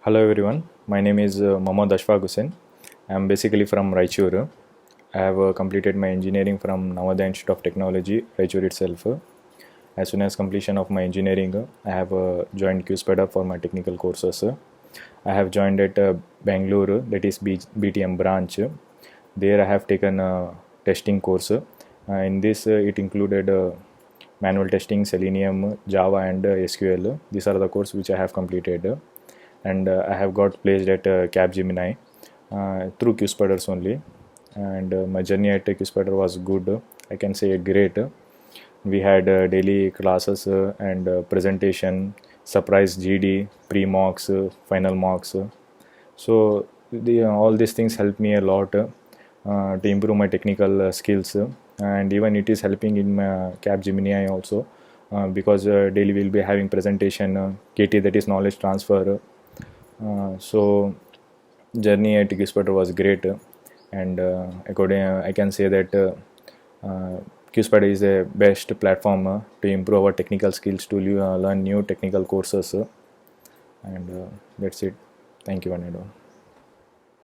Hello everyone, my name is Mohammed Ashfaq Hussain. I am basically from Raichur. I have completed my engineering from Navodaya Institute of Technology, Raichur itself. As soon as completion of my engineering, I have joined Qspiders for my technical courses. I have joined at Bangalore, that is BTM branch. There I have taken a testing course. In this, it included manual testing, Selenium, Java, and SQL. These are the courses which I have completed, and I have got placed at Capgemini through Qspiders only. And my journey at Qspider was good. I can say great. We had daily classes and presentation, surprise GD, pre-mocks, final mocks. So all these things help me a lot to improve my technical skills, and even it is helping in my Capgemini also, because daily we'll be having presentation, KT, that is knowledge transfer. So journey at Qspider was great, and according I can say that Qspider is the best platform to improve our technical skills, to learn new technical courses, and that's it. Thank you, Anado.